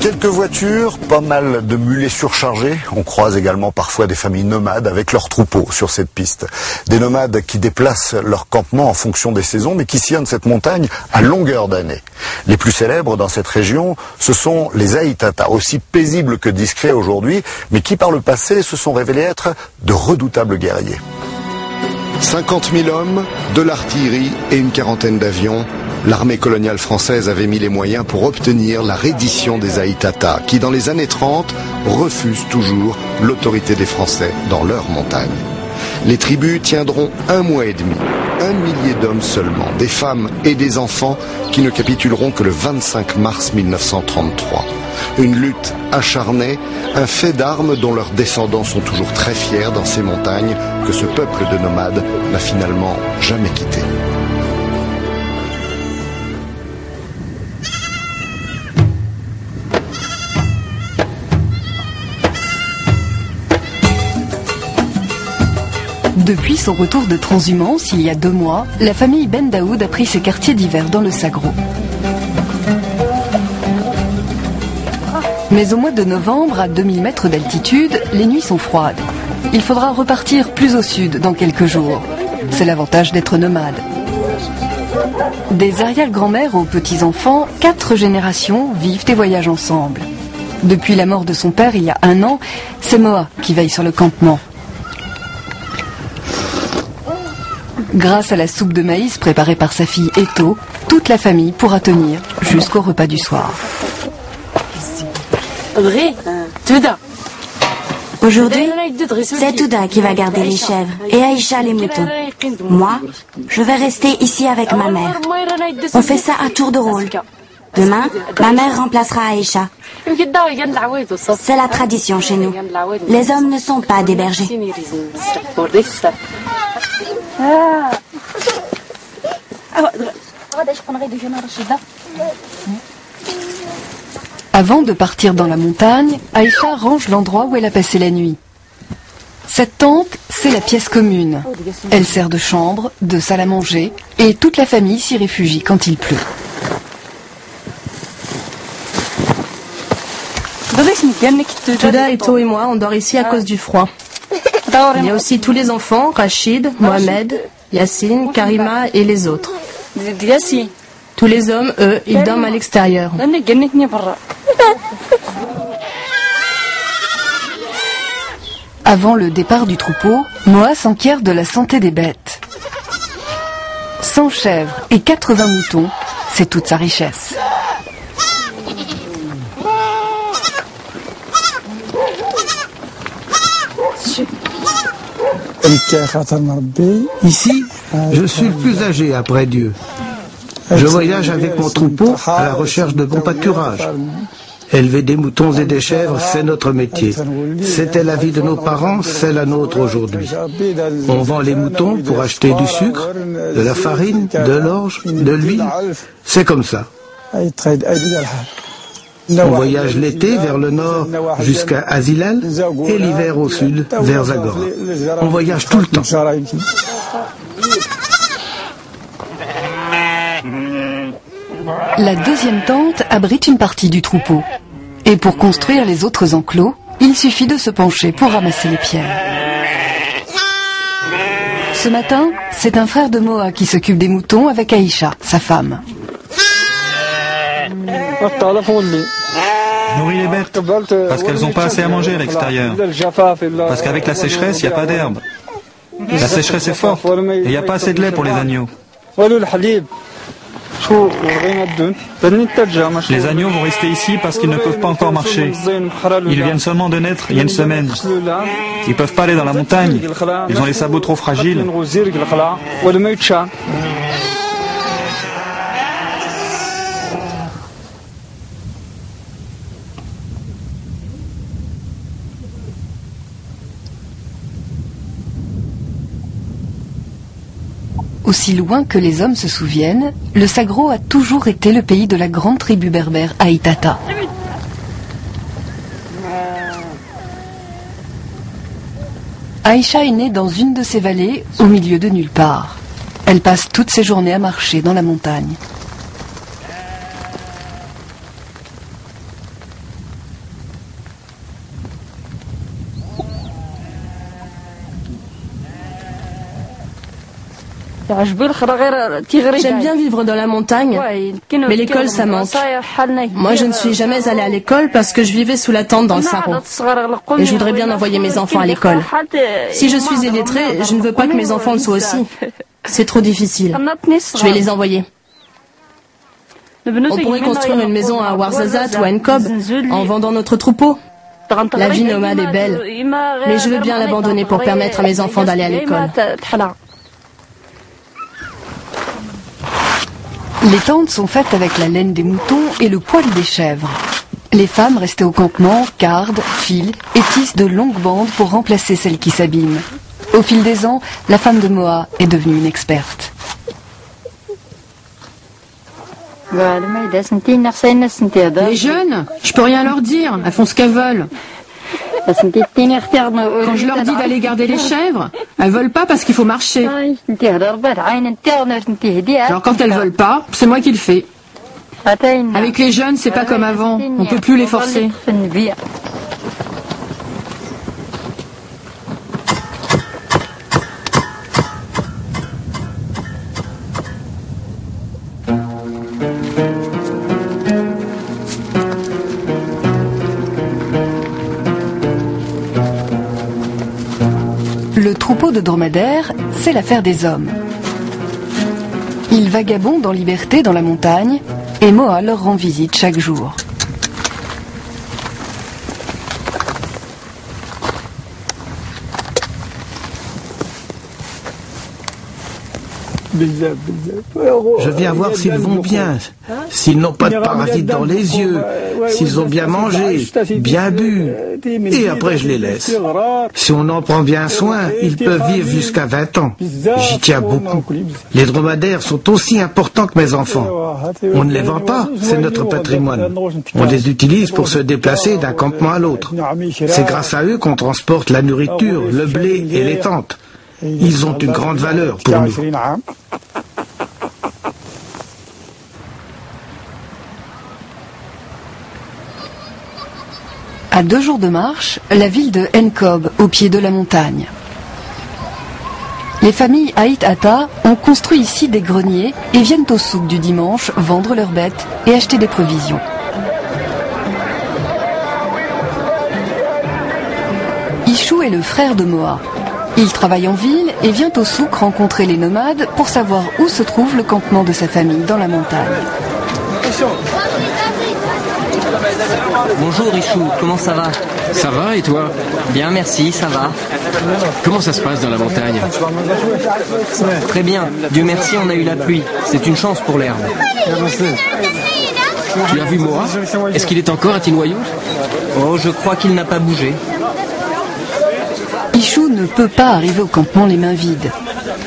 Quelques voitures, pas mal de mulets surchargés. On croise également parfois des familles nomades avec leurs troupeaux sur cette piste. Des nomades qui déplacent leur campement en fonction des saisons, mais qui sillonnent cette montagne à longueur d'année. Les plus célèbres dans cette région, ce sont les Aïtata, aussi paisibles que discrets aujourd'hui, mais qui par le passé se sont révélés être de redoutables guerriers. 50 000 hommes, de l'artillerie et une quarantaine d'avions. L'armée coloniale française avait mis les moyens pour obtenir la reddition des Aïtata, qui dans les années 30 refusent toujours l'autorité des Français dans leurs montagnes. Les tribus tiendront 1 mois et demi, 1 millier d'hommes seulement, des femmes et des enfants qui ne capituleront que le 25 mars 1933. Une lutte acharnée, un fait d'armes dont leurs descendants sont toujours très fiers dans ces montagnes que ce peuple de nomades n'a finalement jamais quitté. Depuis son retour de transhumance, il y a 2 mois, la famille Ben Daoud a pris ses quartiers d'hiver dans le Sagro. Mais au mois de novembre, à 2000 mètres d'altitude, les nuits sont froides. Il faudra repartir plus au sud dans quelques jours. C'est l'avantage d'être nomade. Des arrière-grand-mères aux petits-enfants, 4 générations vivent et voyagent ensemble. Depuis la mort de son père il y a 1 an, c'est Moa qui veille sur le campement. Grâce à la soupe de maïs préparée par sa fille Eto, toute la famille pourra tenir jusqu'au repas du soir. Aujourd'hui, c'est Touda qui va garder les chèvres et Aïcha les moutons. Moi, je vais rester ici avec ma mère. On fait ça à tour de rôle. Demain, ma mère remplacera Aïcha. C'est la tradition chez nous. Les hommes ne sont pas des bergers. Avant de partir dans la montagne, Aïcha range l'endroit où elle a passé la nuit. Cette tente, c'est la pièce commune. Elle sert de chambre, de salle à manger, et toute la famille s'y réfugie quand il pleut. Touda, Eto et moi, on dort ici à cause du froid. Il y a aussi tous les enfants, Rachid, Mohamed, Yassine, Karima et les autres. Tous les hommes, eux, ils dorment à l'extérieur. Avant le départ du troupeau, Moa s'enquiert de la santé des bêtes. 100 chèvres et 80 moutons, c'est toute sa richesse. Ici, je suis le plus âgé après Dieu. Je voyage avec mon troupeau à la recherche de bons pâturages. Élever des moutons et des chèvres, c'est notre métier. C'était la vie de nos parents, c'est la nôtre aujourd'hui. On vend les moutons pour acheter du sucre, de la farine, de l'orge, de l'huile. C'est comme ça. On voyage l'été vers le nord jusqu'à Azilal et l'hiver au sud vers Zagora. On voyage tout le temps. La deuxième tente abrite une partie du troupeau. Et pour construire les autres enclos, il suffit de se pencher pour ramasser les pierres. Ce matin, c'est un frère de Moa qui s'occupe des moutons avec Aïcha, sa femme. Nourris les bêtes, parce qu'elles n'ont pas assez à manger à l'extérieur. Parce qu'avec la sécheresse, il n'y a pas d'herbe. La sécheresse est forte et il n'y a pas assez de lait pour les agneaux. Les agneaux vont rester ici parce qu'ils ne peuvent pas encore marcher. Ils viennent seulement de naître il y a une semaine. Ils ne peuvent pas aller dans la montagne. Ils ont les sabots trop fragiles. Aussi loin que les hommes se souviennent, le Sagro a toujours été le pays de la grande tribu berbère Aïtata. Aïcha est née dans une de ces vallées, au milieu de nulle part. Elle passe toutes ses journées à marcher dans la montagne. J'aime bien vivre dans la montagne, mais l'école, ça manque. Moi, je ne suis jamais allée à l'école parce que je vivais sous la tente dans le sarro. Et je voudrais bien envoyer mes enfants à l'école. Si je suis illettrée, je ne veux pas que mes enfants le soient aussi. C'est trop difficile. Je vais les envoyer. On pourrait construire une maison à Ouarzazate ou à Nkob en vendant notre troupeau. La vie nomade est belle, mais je veux bien l'abandonner pour permettre à mes enfants d'aller à l'école. Les tentes sont faites avec la laine des moutons et le poil des chèvres. Les femmes restées au campement cardent, filent et tissent de longues bandes pour remplacer celles qui s'abîment. Au fil des ans, la femme de Moa est devenue une experte. Les jeunes, je peux rien leur dire, elles font ce qu'elles veulent. Quand je leur dis d'aller garder les chèvres, elles veulent pas parce qu'il faut marcher. Alors quand elles veulent pas, c'est moi qui le fais. Avec les jeunes, c'est pas comme avant, on peut plus les forcer. Le troupeau de dromadaires, c'est l'affaire des hommes. Ils vagabondent en liberté dans la montagne et Moa leur rend visite chaque jour. Je viens voir s'ils vont bien, s'ils n'ont pas de parasites dans les yeux, s'ils ont bien mangé, bien bu, et après je les laisse. Si on en prend bien soin, ils peuvent vivre jusqu'à 20 ans. J'y tiens beaucoup. Les dromadaires sont aussi importants que mes enfants. On ne les vend pas, c'est notre patrimoine. On les utilise pour se déplacer d'un campement à l'autre. C'est grâce à eux qu'on transporte la nourriture, le blé et les tentes. Ils ont une grande valeur pour nous. À 2 jours de marche, la ville de Nkob, au pied de la montagne. Les familles Haït Atta ont construit ici des greniers et viennent au souk du dimanche vendre leurs bêtes et acheter des provisions. Ichou est le frère de Moa. Il travaille en ville et vient au souk rencontrer les nomades pour savoir où se trouve le campement de sa famille dans la montagne. Bonjour Ichou, comment ça va? Ça va et toi? Bien, merci, ça va. Comment ça se passe dans la montagne? Très bien, Dieu merci, on a eu la pluie. C'est une chance pour l'herbe. Tu as vu Moa? Est-ce qu'il est encore à Tinoyou? Oh, je crois qu'il n'a pas bougé. Ichou ne peut pas arriver au campement les mains vides.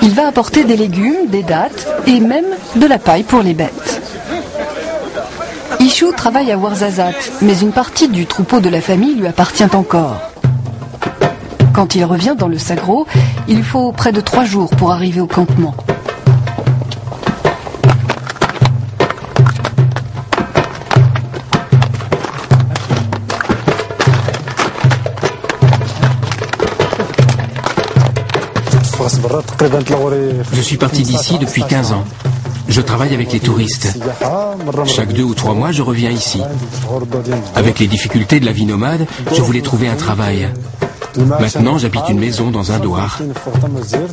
Il va apporter des légumes, des dattes et même de la paille pour les bêtes. Ichou travaille à Ouarzazate, mais une partie du troupeau de la famille lui appartient encore. Quand il revient dans le Sagro, il lui faut près de 3 jours pour arriver au campement. Je suis parti d'ici depuis 15 ans. Je travaille avec les touristes. Chaque 2 ou 3 mois, je reviens ici. Avec les difficultés de la vie nomade, je voulais trouver un travail. Maintenant, j'habite une maison dans un douar.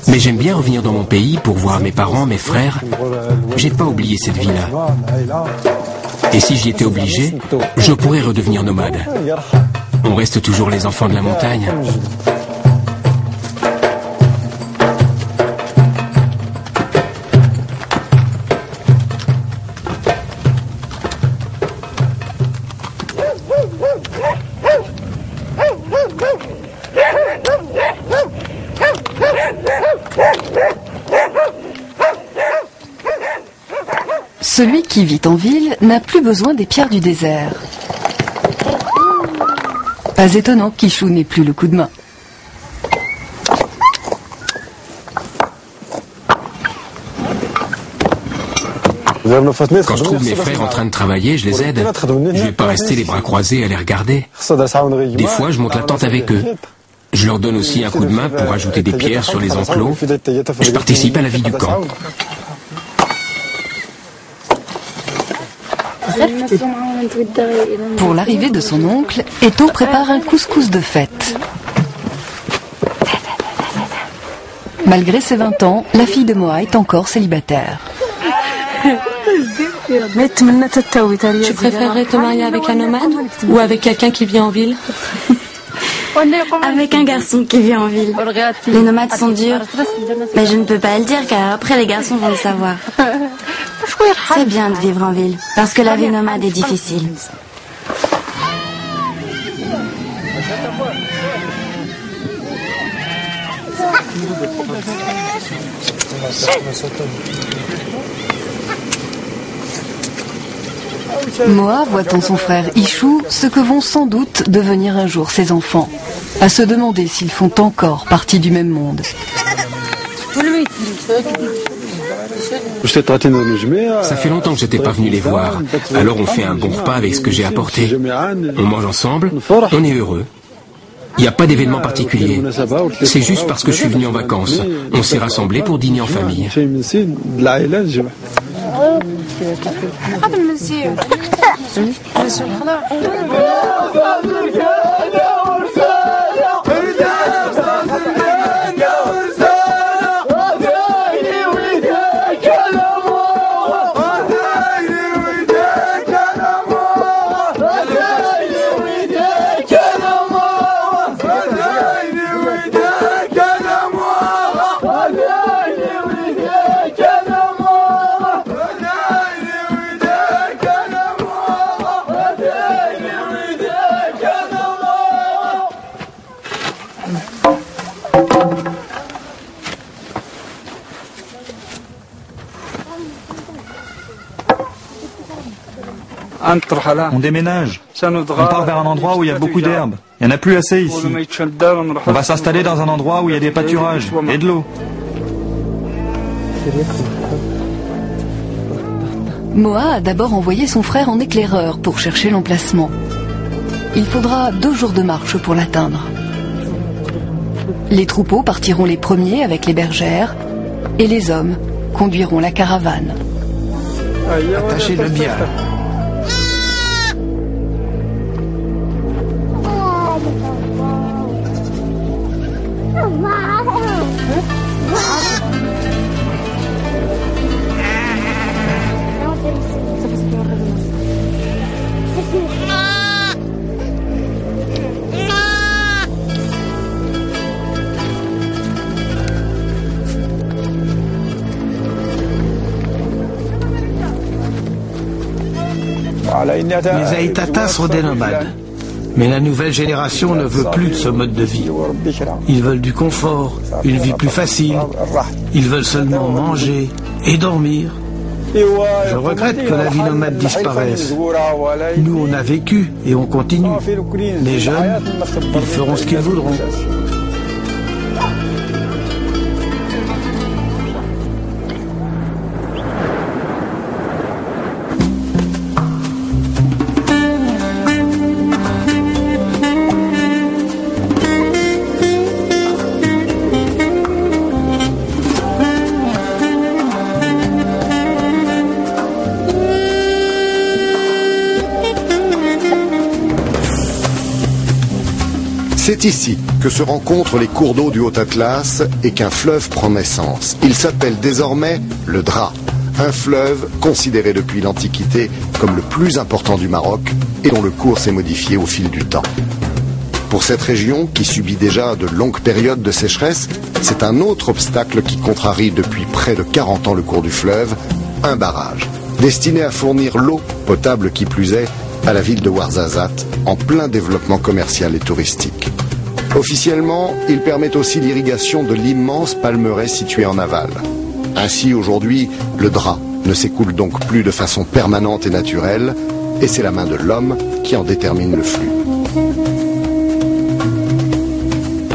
Mais j'aime bien revenir dans mon pays pour voir mes parents, mes frères. J'ai pas oublié cette vie-là. Et si j'y étais obligé, je pourrais redevenir nomade. On reste toujours les enfants de la montagne. Celui qui vit en ville n'a plus besoin des pierres du désert. Pas étonnant qu'Ichou n'ait plus le coup de main. Quand je trouve mes frères en train de travailler, je les aide. Je vais pas rester les bras croisés à les regarder. Des fois, je monte la tente avec eux. Je leur donne aussi un coup de main pour ajouter des pierres sur les enclos. Je participe à la vie du camp. Pour l'arrivée de son oncle, Eto prépare un couscous de fête. Malgré ses 20 ans, la fille de Moa est encore célibataire. Tu préférerais te marier avec un nomade ou avec quelqu'un qui vit en ville? Avec un garçon qui vit en ville. Les nomades sont durs, mais je ne peux pas le dire car après les garçons vont le savoir. C'est bien de vivre en ville, parce que la vie nomade est difficile. Moa voit en son frère Ichou ce que vont sans doute devenir un jour ses enfants. À se demander s'ils font encore partie du même monde. Ça fait longtemps que j'étais pas venu les voir. Alors on fait un bon repas avec ce que j'ai apporté. On mange ensemble, on est heureux. Il n'y a pas d'événement particulier. C'est juste parce que je suis venu en vacances. On s'est rassemblés pour dîner en famille. On déménage. On part vers un endroit où il y a beaucoup d'herbes. Il n'y en a plus assez ici. On va s'installer dans un endroit où il y a des pâturages et de l'eau. Moa a d'abord envoyé son frère en éclaireur pour chercher l'emplacement. Il faudra 2 jours de marche pour l'atteindre. Les troupeaux partiront les premiers avec les bergères et les hommes conduiront la caravane. Attachez-le bien. Les Aïtatas sont des nomades. Mais la nouvelle génération ne veut plus de ce mode de vie. Ils veulent du confort, une vie plus facile. Ils veulent seulement manger et dormir. Je regrette que la vie nomade disparaisse. Nous, on a vécu et on continue. Les jeunes, ils feront ce qu'ils voudront. C'est ici que se rencontrent les cours d'eau du Haut-Atlas et qu'un fleuve prend naissance. Il s'appelle désormais le Dra, un fleuve considéré depuis l'Antiquité comme le plus important du Maroc et dont le cours s'est modifié au fil du temps. Pour cette région, qui subit déjà de longues périodes de sécheresse, c'est un autre obstacle qui contrarie depuis près de 40 ans le cours du fleuve, un barrage, destiné à fournir l'eau potable qui plus est à la ville de Ouarzazate, en plein développement commercial et touristique. Officiellement, il permet aussi l'irrigation de l'immense palmeraie située en aval. Ainsi, aujourd'hui, le Dra ne s'écoule donc plus de façon permanente et naturelle, et c'est la main de l'homme qui en détermine le flux.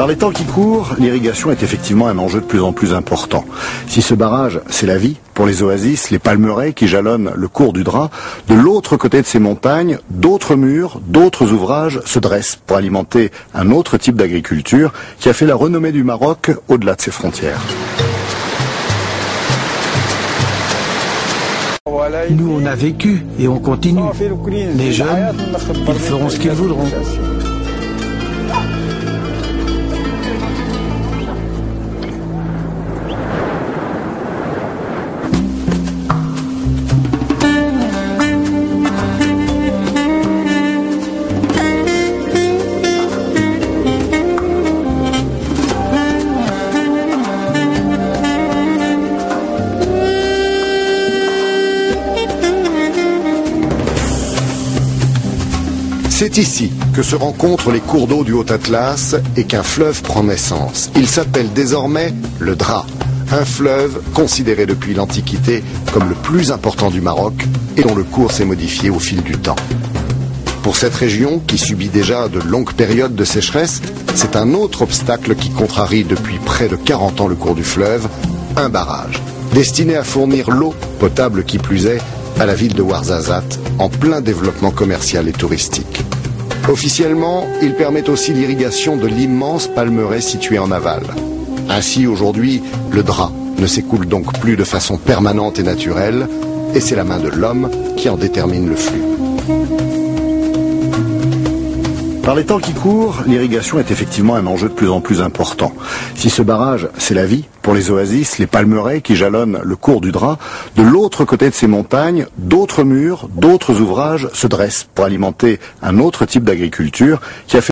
Par les temps qui courent, l'irrigation est effectivement un enjeu de plus en plus important. Si ce barrage, c'est la vie, pour les oasis, les palmeraies qui jalonnent le cours du Dra, de l'autre côté de ces montagnes, d'autres murs, d'autres ouvrages se dressent pour alimenter un autre type d'agriculture qui a fait la renommée du Maroc au-delà de ses frontières. Nous, on a vécu et on continue. Les jeunes, ils feront ce qu'ils voudront. C'est ici que se rencontrent les cours d'eau du Haut-Atlas et qu'un fleuve prend naissance. Il s'appelle désormais le Dra, un fleuve considéré depuis l'Antiquité comme le plus important du Maroc et dont le cours s'est modifié au fil du temps. Pour cette région, qui subit déjà de longues périodes de sécheresse, c'est un autre obstacle qui contrarie depuis près de 40 ans le cours du fleuve, un barrage, destiné à fournir l'eau potable qui plus est à la ville de Ouarzazate, en plein développement commercial et touristique. Officiellement, il permet aussi l'irrigation de l'immense palmeraie située en aval. Ainsi, aujourd'hui, le Dra ne s'écoule donc plus de façon permanente et naturelle, et c'est la main de l'homme qui en détermine le flux. Par les temps qui courent, l'irrigation est effectivement un enjeu de plus en plus important. Si ce barrage, c'est la vie, pour les oasis, les palmeraies qui jalonnent le cours du Dra, de l'autre côté de ces montagnes, d'autres murs, d'autres ouvrages se dressent pour alimenter un autre type d'agriculture qui a fait